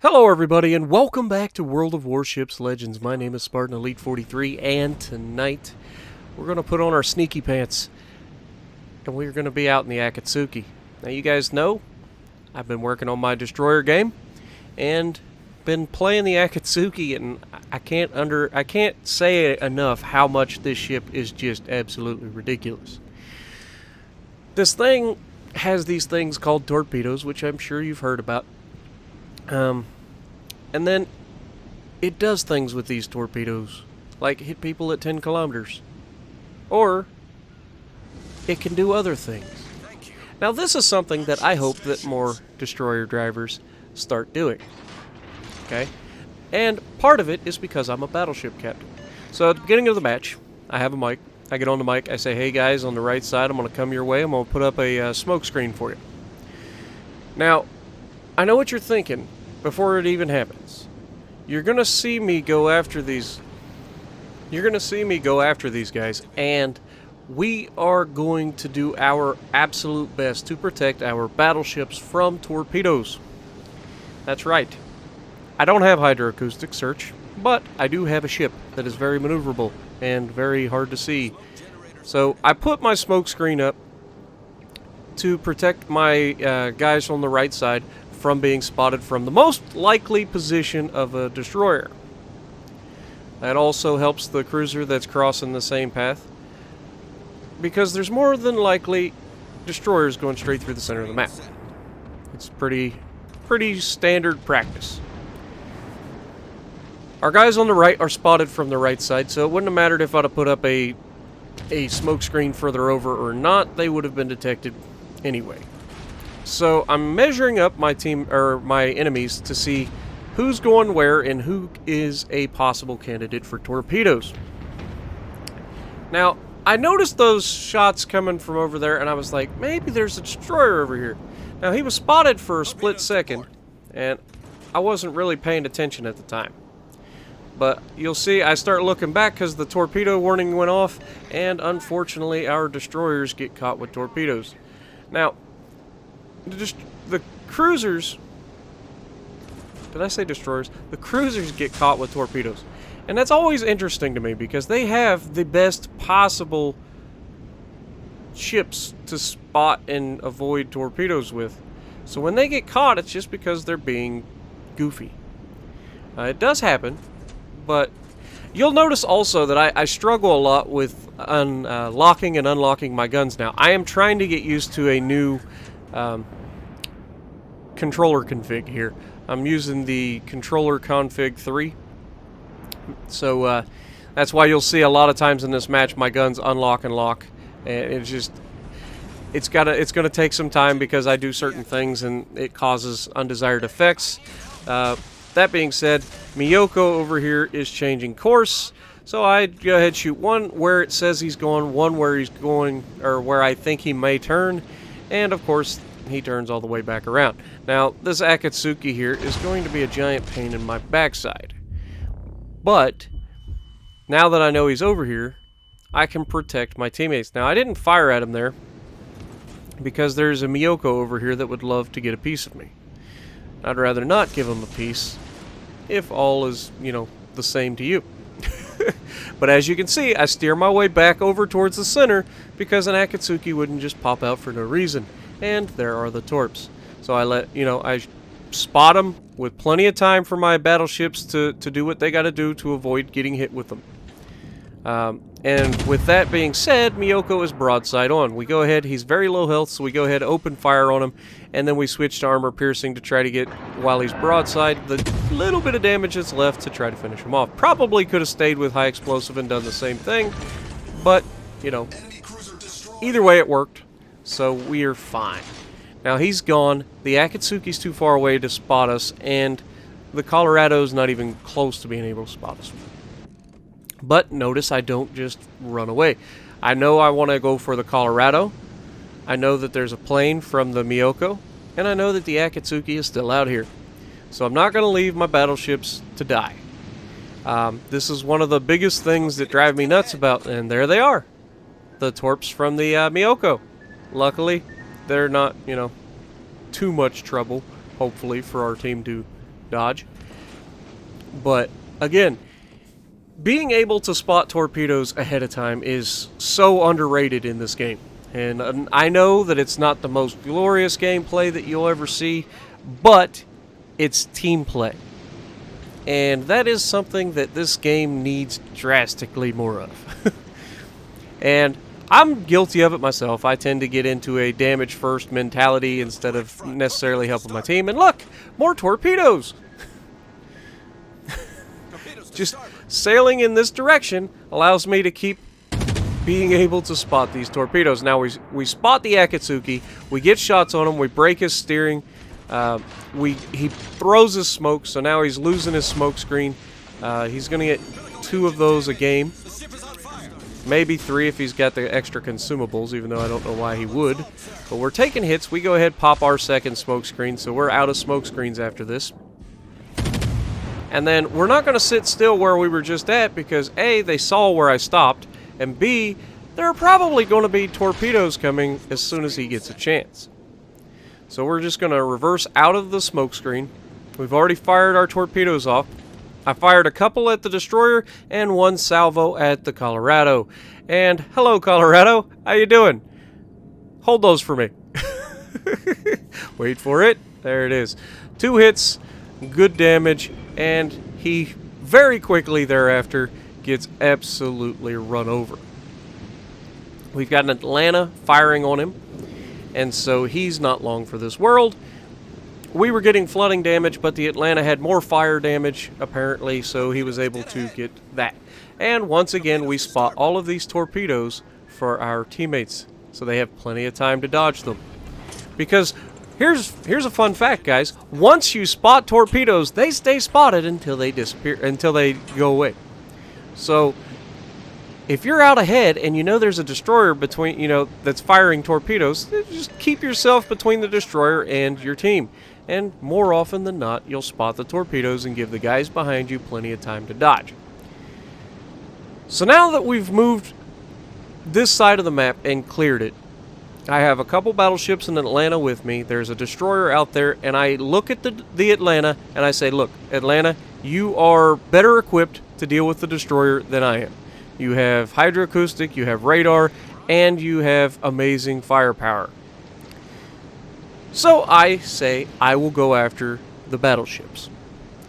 Hello everybody and welcome back to World of Warships Legends. My name is Spartan Elite 43 and tonight we're going to put on our sneaky pants and we're going to be out in the Akatsuki. Now you guys know I've been working on my destroyer game and been playing the Akatsuki, and I can't say enough how much this ship is just absolutely ridiculous. This thing has these things called torpedoes, which I'm sure you've heard about. And then it does things with these torpedoes, like hit people at 10 kilometers. Or it can do other things. Now this is something that I hope that more destroyer drivers start doing. Okay? And part of it is because I'm a battleship captain. So at the beginning of the match, I have a mic. I get on the mic, I say, hey guys, on the right side, I'm going to come your way. I'm going to put up a smoke screen for you. Now, I know what you're thinking before it even happens. You're going to see me go after these. You're going to see me go after these guys, and we are going to do our absolute best to protect our battleships from torpedoes. That's right. I don't have hydroacoustic search, but I do have a ship that is very maneuverable and very hard to see. So I put my smoke screen up to protect my guys on the right side from being spotted from the most likely position of a destroyer. That also helps the cruiser that's crossing the same path, because there's more than likely destroyers going straight through the center of the map. It's pretty standard practice. Our guys on the right are spotted from the right side, so it wouldn't have mattered if I'd have put up a smoke screen further over or not. They would have been detected anyway. So I'm measuring up my team, or my enemies, to see who's going where and who is a possible candidate for torpedoes. Now, I noticed those shots coming from over there, and I was like, maybe there's a destroyer over here. Now, he was spotted for a split second, and I wasn't really paying attention at the time. But you'll see I start looking back because the torpedo warning went off, and unfortunately our destroyers get caught with torpedoes. Now, the cruisers, did I say destroyers? The cruisers get caught with torpedoes. And that's always interesting to me because they have the best possible ships to spot and avoid torpedoes with. So when they get caught, it's just because they're being goofy. It does happen, but you'll notice also that I struggle a lot with locking and unlocking my guns now. I am trying to get used to a new controller config here. I'm using the controller config 3. So that's why you'll see a lot of times in this match my guns unlock and lock. And it's going to take some time because I do certain things and it causes undesired effects. That being said, Miyoko over here is changing course. So I go ahead and shoot one where it says he's going, one where he's going, or where I think he may turn, and of course he turns all the way back around. Now this Akatsuki here is going to be a giant pain in my backside, but now that I know he's over here, I can protect my teammates. Now I didn't fire at him there because there's a Miyoko over here that would love to get a piece of me. I'd rather not give him a piece if all is, the same to you. But as you can see, I steer my way back over towards the center because an Akatsuki wouldn't just pop out for no reason. And there are the torps. So I spot them with plenty of time for my battleships to do what they got to do to avoid getting hit with them. And with that being said, Miyoko is broadside on. We go ahead, he's very low health, so we go ahead, open fire on him, and then we switch to armor piercing to try to get, while he's broadside, the little bit of damage that's left to try to finish him off. Probably could have stayed with high explosive and done the same thing, but, either way it worked, so we are fine. Now he's gone, the Akatsuki's too far away to spot us, and the Colorado's not even close to being able to spot us. But notice I don't just run away. I know I want to go for the Colorado. I know that there's a plane from the Miyoko. And I know that the Akatsuki is still out here. So I'm not going to leave my battleships to die. This is one of the biggest things that drive me nuts about. And there they are. The torps from the Miyoko. Luckily, they're not, too much trouble, hopefully, for our team to dodge. But again, being able to spot torpedoes ahead of time is so underrated in this game. And I know that it's not the most glorious gameplay that you'll ever see, but it's team play. And that is something that this game needs drastically more of. And I'm guilty of it myself. I tend to get into a damage first mentality instead of necessarily helping my team. And look, more torpedoes! Just sailing in this direction allows me to keep being able to spot these torpedoes. Now we spot the Akatsuki, we get shots on him, we break his steering, he throws his smoke, so now he's losing his smoke screen. He's going to get 2 of those a game, maybe 3 if he's got the extra consumables, even though I don't know why he would. But we're taking hits. We go ahead, pop our second smoke screen, so we're out of smoke screens after this. And then we're not going to sit still where we were just at because A, they saw where I stopped, and B, there are probably going to be torpedoes coming as soon as he gets a chance. So we're just going to reverse out of the smoke screen. We've already fired our torpedoes off. I fired a couple at the destroyer and 1 salvo at the Colorado. And hello, Colorado. How you doing? Hold those for me. Wait for it. There it is. 2 hits, good damage, and he very quickly thereafter gets absolutely run over. We've got an Atlanta firing on him, and so he's not long for this world. We were getting flooding damage, but the Atlanta had more fire damage, apparently, so he was able to get that. And once again, we spot all of these torpedoes for our teammates, so they have plenty of time to dodge them. Because here's a fun fact, guys. Once you spot torpedoes, they stay spotted until they disappear, until they go away. So if you're out ahead and you know there's a destroyer between, that's firing torpedoes, just keep yourself between the destroyer and your team. And more often than not, you'll spot the torpedoes and give the guys behind you plenty of time to dodge. So now that we've moved this side of the map and cleared it, I have a couple battleships in Atlanta with me. There's a destroyer out there, and I look at the Atlanta and I say, look, Atlanta, you are better equipped to deal with the destroyer than I am. You have hydroacoustic, you have radar, and you have amazing firepower. So I say I will go after the battleships.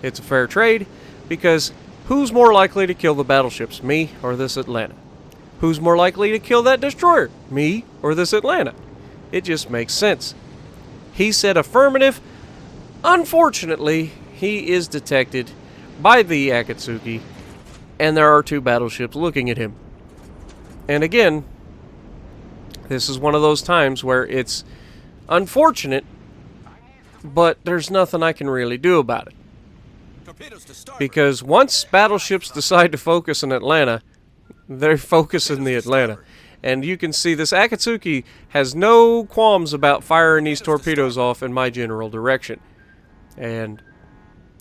It's a fair trade, because who's more likely to kill the battleships, me or this Atlanta? Who's more likely to kill that destroyer, me or this Atlanta? It just makes sense. He said affirmative. Unfortunately, he is detected by the Akatsuki, and there are 2 battleships looking at him. And again, this is one of those times where it's unfortunate, but there's nothing I can really do about it. Because once battleships decide to focus in Atlanta, they're focusing the Atlanta. And you can see this Akatsuki has no qualms about firing these torpedoes off in my general direction. And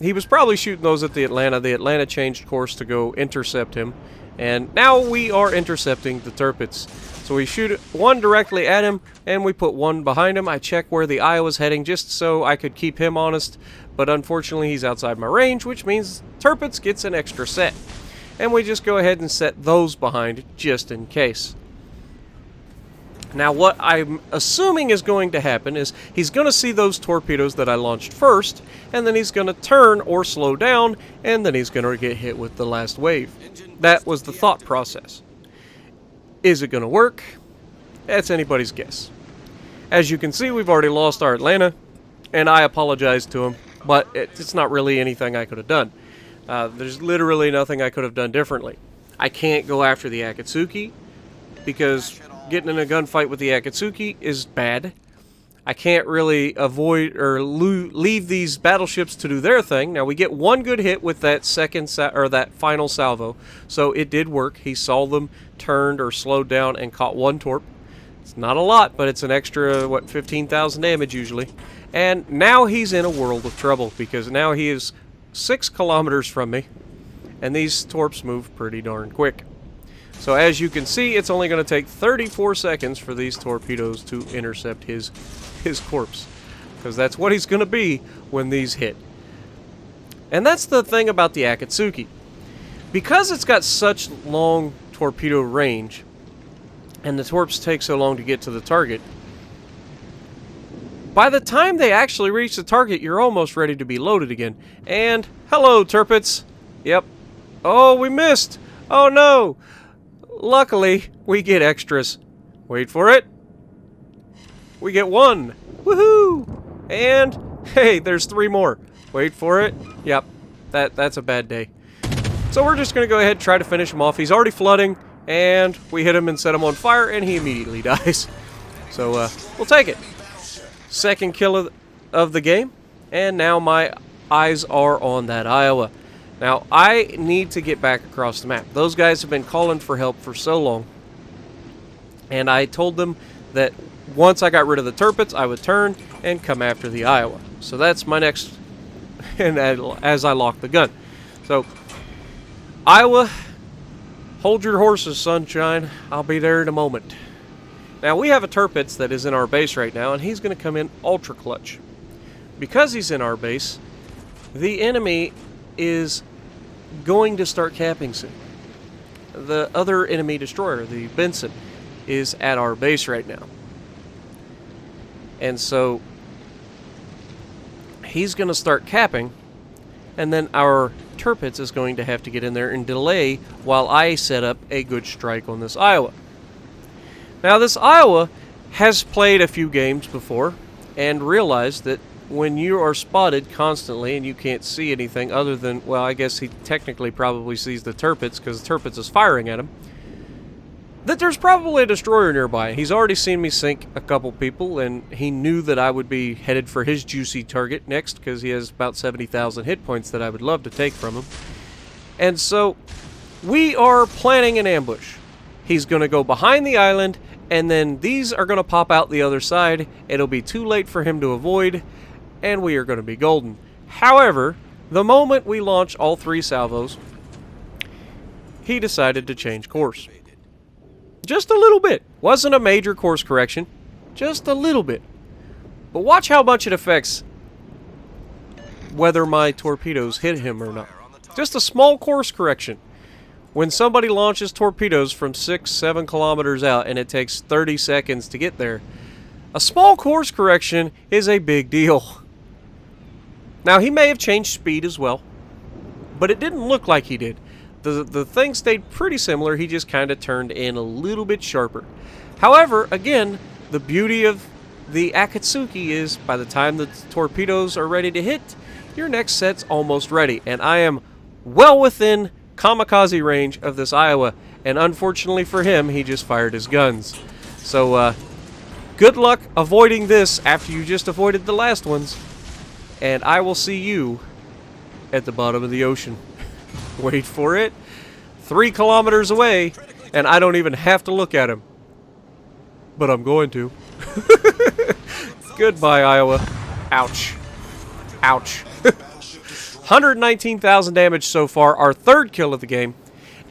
he was probably shooting those at the Atlanta. The Atlanta changed course to go intercept him. And now we are intercepting the Tirpitz. So we shoot 1 directly at him, and we put 1 behind him. I check where the eye was heading just so I could keep him honest. But unfortunately, he's outside my range, which means Tirpitz gets an extra set. And we just go ahead and set those behind just in case. Now what I'm assuming is going to happen is he's going to see those torpedoes that I launched first, and then he's going to turn or slow down, and then he's going to get hit with the last wave. That was the thought process. Is it going to work? That's anybody's guess. As you can see, we've already lost our Atlanta, and I apologize to him, but it's not really anything I could have done. There's literally nothing I could have done differently. I can't go after the Akatsuki because getting in a gunfight with the Akatsuki is bad. I can't really avoid or leave these battleships to do their thing. Now we get 1 good hit with that that final salvo, so it did work. He saw them, turned or slowed down, and caught 1 torp. It's not a lot, but it's an extra 15,000 damage usually. And now he's in a world of trouble because now he is 6 kilometers from me, and these torps move pretty darn quick. So as you can see, it's only going to take 34 seconds for these torpedoes to intercept his corpse, because that's what he's going to be when these hit. And that's the thing about the Akatsuki. Because it's got such long torpedo range, and the torps take so long to get to the target, by the time they actually reach the target, you're almost ready to be loaded again. And, hello, turpets. Yep. Oh, we missed. Oh, no. Luckily, we get extras. Wait for it. We get 1. Woohoo! And, hey, there's 3 more. Wait for it. Yep. That's a bad day. So we're just going to go ahead and try to finish him off. He's already flooding, and we hit him and set him on fire, and he immediately dies. So, we'll take it. Second kill of the game, and now my eyes are on that Iowa. Now, I need to get back across the map. Those guys have been calling for help for so long, and I told them that once I got rid of the turpets, I would turn and come after the Iowa. So that's my next, and as I lock the gun. So, Iowa, hold your horses, sunshine. I'll be there in a moment. Now, we have a Turpitz that is in our base right now, and he's going to come in ultra clutch. Because he's in our base, the enemy is going to start capping soon. The other enemy destroyer, the Benson, is at our base right now. And so, he's going to start capping, and then our Turpitz is going to have to get in there and delay while I set up a good strike on this Iowa. Now, this Iowa has played a few games before and realized that when you are spotted constantly and you can't see anything other than, well, I guess he technically probably sees the Turpitz because the Turpitz is firing at him, that there's probably a destroyer nearby. He's already seen me sink a couple people, and he knew that I would be headed for his juicy target next because he has about 70,000 hit points that I would love to take from him. And so, we are planning an ambush. He's going to go behind the island, and then these are going to pop out the other side. It'll be too late for him to avoid, and we are going to be golden. However, the moment we launch all 3 salvos, he decided to change course. Just a little bit. Wasn't a major course correction. Just a little bit. But watch how much it affects whether my torpedoes hit him or not. Just a small course correction. When somebody launches torpedoes from 6-7 kilometers out and it takes 30 seconds to get there, a small course correction is a big deal. Now, he may have changed speed as well, but it didn't look like he did. The thing stayed pretty similar, he just kind of turned in a little bit sharper. However, again, the beauty of the Akatsuki is by the time the torpedoes are ready to hit, your next set's almost ready. And I am well within kamikaze range of this Iowa, and unfortunately for him, he just fired his guns. So, good luck avoiding this after you just avoided the last ones, and I will see you at the bottom of the ocean. Wait for it. 3 kilometers away, and I don't even have to look at him. But I'm going to. Goodbye, Iowa. Ouch. Ouch. 119,000 damage so far, our 3rd kill of the game,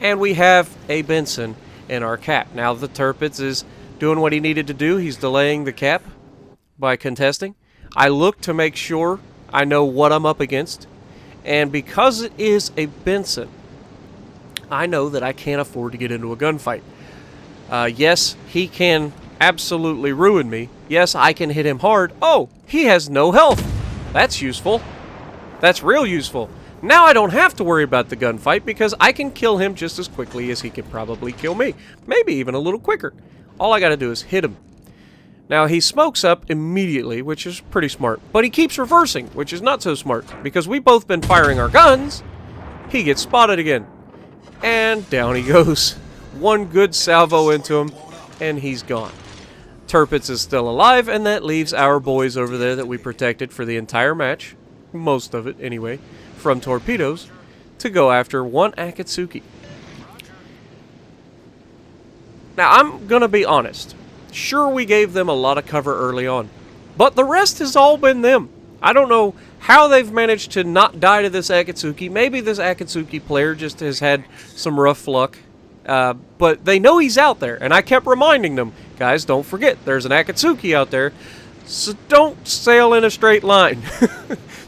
and we have a Benson in our cap. Now the Turpitz is doing what he needed to do. He's delaying the cap by contesting. I look to make sure I know what I'm up against, and because it is a Benson, I know that I can't afford to get into a gunfight. Yes, he can absolutely ruin me. Yes, I can hit him hard. Oh, he has no health. That's useful. That's real useful. Now I don't have to worry about the gunfight because I can kill him just as quickly as he could probably kill me. Maybe even a little quicker. All I gotta do is hit him. Now he smokes up immediately, which is pretty smart. But he keeps reversing, which is not so smart. Because we've both been firing our guns, he gets spotted again. And down he goes. One good salvo into him, and he's gone. Turpitz is still alive, and that leaves our boys over there that we protected for the entire match, most of it anyway, from torpedoes, to go after one Akatsuki. Now, I'm going to be honest. Sure, we gave them a lot of cover early on, but the rest has all been them. I don't know how they've managed to not die to this Akatsuki. Maybe this Akatsuki player just has had some rough luck. But they know he's out there, and I kept reminding them, guys, don't forget, there's an Akatsuki out there. So don't sail in a straight line.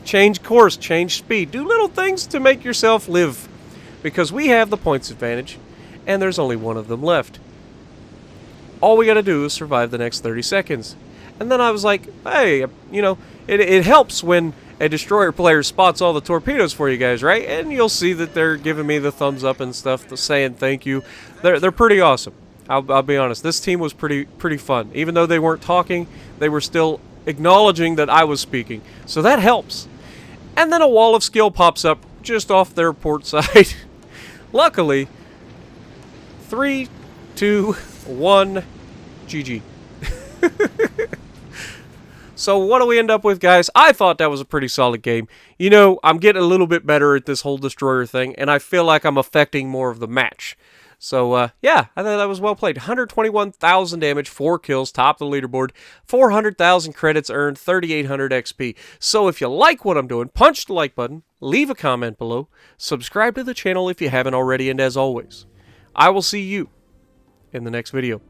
Change course, change speed. Do little things to make yourself live. Because we have the points advantage, and there's only one of them left. All we gotta do is survive the next 30 seconds. And then I was like, hey, you know, it helps when a destroyer player spots all the torpedoes for you guys, right? And you'll see that they're giving me the thumbs up and stuff, saying thank you. They're pretty awesome. I'll be honest. This team was pretty fun. Even though they weren't talking, they were still acknowledging that I was speaking. So that helps. And then a wall of skill pops up just off their port side. Luckily, 3, 2, 1, GG. So what do we end up with, guys? I thought that was a pretty solid game. You know, I'm getting a little bit better at this whole destroyer thing, and I feel like I'm affecting more of the match. So, yeah, I thought that was well played. 121,000 damage, 4 kills, top of the leaderboard, 400,000 credits earned, 3,800 XP. So if you like what I'm doing, punch the like button, leave a comment below, subscribe to the channel if you haven't already, and as always, I will see you in the next video.